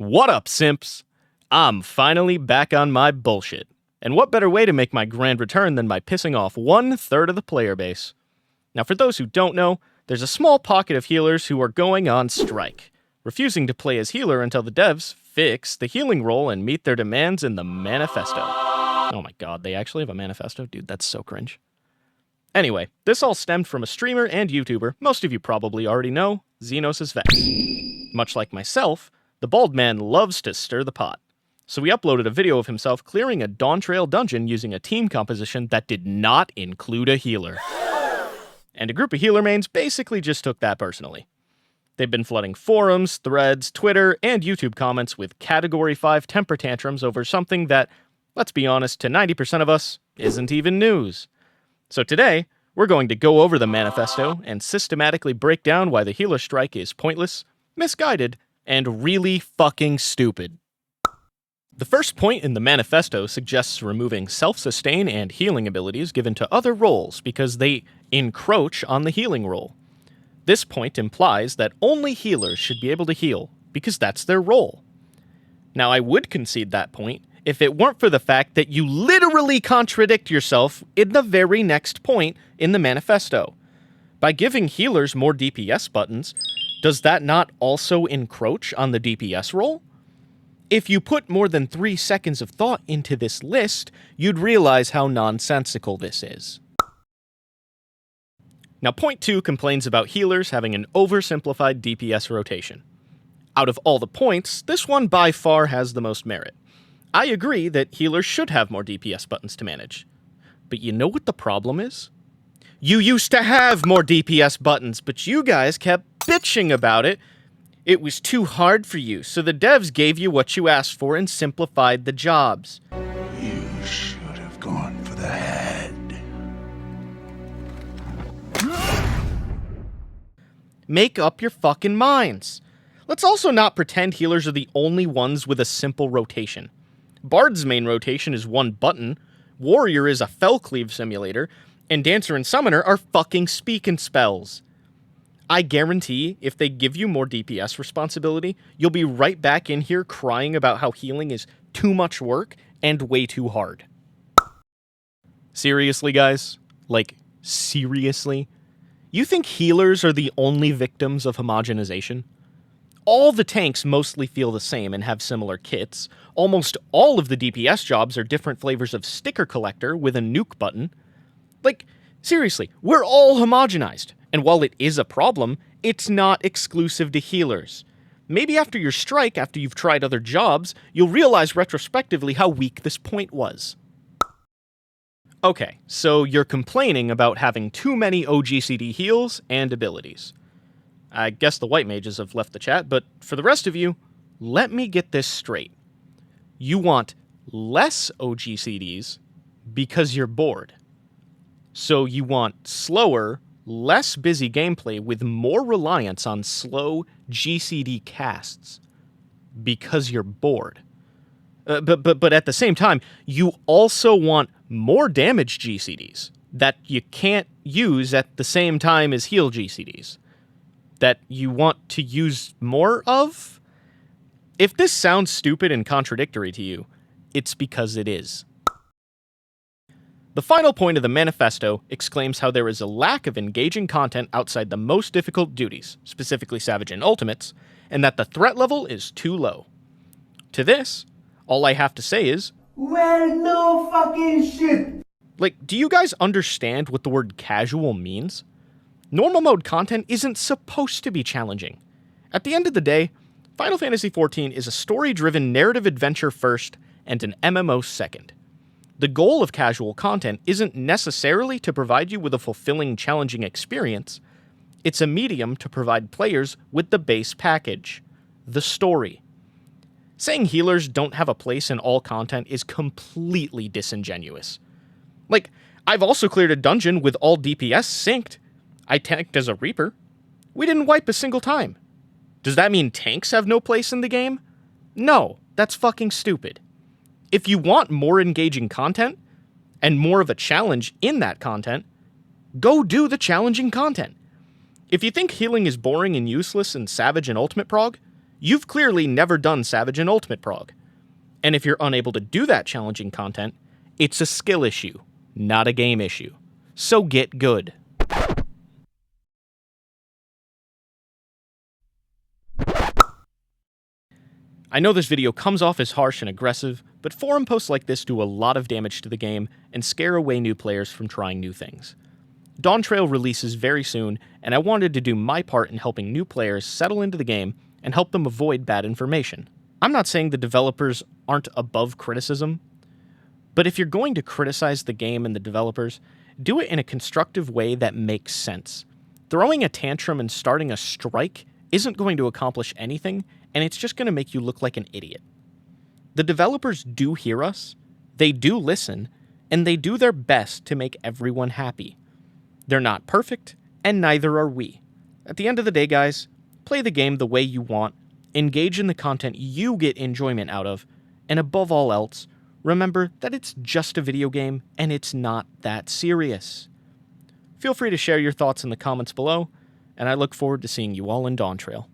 What up, simps? I'm finally back on my bullshit. And what better way to make my grand return than by pissing off 1/3 of the player base? Now, for those who don't know, there's a small pocket of healers who are going on strike, refusing to play as healer until the devs fix the healing role and meet their demands in the manifesto. Oh my god, they actually have a manifesto? Dude, that's so cringe. Anyway, this all stemmed from a streamer and YouTuber most of you probably already know, Xenos' Vex. Much like myself, the bald man loves to stir the pot. So we uploaded a video of himself clearing a Dawn Trail dungeon using a team composition that did not include a healer. And a group of healer mains basically just took that personally. They've been flooding forums, threads, Twitter, and YouTube comments with Category 5 temper tantrums over something that, let's be honest, to 90% of us, isn't even news. So today, we're going to go over the manifesto and systematically break down why the healer strike is pointless, misguided, and really fucking stupid. The first point in the manifesto suggests removing self-sustain and healing abilities given to other roles because they encroach on the healing role. This point implies that only healers should be able to heal because that's their role. Now, I would concede that point if it weren't for the fact that you literally contradict yourself in the very next point in the manifesto. By giving healers more DPS buttons, does that not also encroach on the DPS role? If you put more than 3 seconds of thought into this list, you'd realize how nonsensical this is. Now, point 2 complains about healers having an oversimplified DPS rotation. Out of all the points, this one by far has the most merit. I agree that healers should have more DPS buttons to manage. But you know what the problem is? You used to have more DPS buttons, but you guys kept bitching about it. It was too hard for you, so the devs gave you what you asked for and simplified the jobs. You should have gone for the head. Make up your fucking minds. Let's also not pretend healers are the only ones with a simple rotation. Bard's main rotation is 1 button, Warrior is a fell cleave simulator, and Dancer and Summoner are fucking speaking spells. I guarantee if they give you more DPS responsibility, you'll be right back in here crying about how healing is too much work and way too hard. Seriously, guys? Like, seriously? You think healers are the only victims of homogenization? All the tanks mostly feel the same and have similar kits. Almost all of the DPS jobs are different flavors of sticker collector with a nuke button. Like, seriously, we're all homogenized. And while it is a problem, it's not exclusive to healers. Maybe after your strike, after you've tried other jobs, you'll realize retrospectively how weak this point was. Okay, so you're complaining about having too many OGCD heals and abilities. I guess the white mages have left the chat, but for the rest of you, let me get this straight. You want less OGCDs because you're bored. So you want slower, less busy gameplay with more reliance on slow GCD casts because you're bored. But at the same time, you also want more damage GCDs that you can't use at the same time as heal GCDs that you want to use more of? If this sounds stupid and contradictory to you, it's because it is. The final point of the manifesto exclaims how there is a lack of engaging content outside the most difficult duties, specifically Savage and Ultimates, and that the threat level is too low. To this, all I have to say is, Well, no fucking shit. like, do you guys understand what the word casual means? Normal mode content isn't supposed to be challenging. At the end of the day, Final Fantasy XIV is a story-driven narrative adventure first and an MMO second. The goal of casual content isn't necessarily to provide you with a fulfilling, challenging experience. It's a medium to provide players with the base package, the story. Saying healers don't have a place in all content is completely disingenuous. Like, I've also cleared a dungeon with all DPS synced. I tanked as a Reaper. We didn't wipe a single time. Does that mean tanks have no place in the game? No, that's fucking stupid. If you want more engaging content, and more of a challenge in that content, go do the challenging content. If you think healing is boring and useless in Savage and Ultimate Prog, you've clearly never done Savage and Ultimate Prog. And if you're unable to do that challenging content, it's a skill issue, not a game issue. So get good. I know this video comes off as harsh and aggressive, but forum posts like this do a lot of damage to the game and scare away new players from trying new things. Dawntrail releases very soon, and I wanted to do my part in helping new players settle into the game and help them avoid bad information. I'm not saying the developers aren't above criticism, but if you're going to criticize the game and the developers, do it in a constructive way that makes sense. Throwing a tantrum and starting a strike isn't going to accomplish anything, and it's just going to make you look like an idiot. The developers do hear us, they do listen, and they do their best to make everyone happy. They're not perfect, and neither are we. At the end of the day, guys, play the game the way you want, engage in the content you get enjoyment out of, and above all else, remember that it's just a video game and it's not that serious. Feel free to share your thoughts in the comments below, and I look forward to seeing you all in Dawntrail.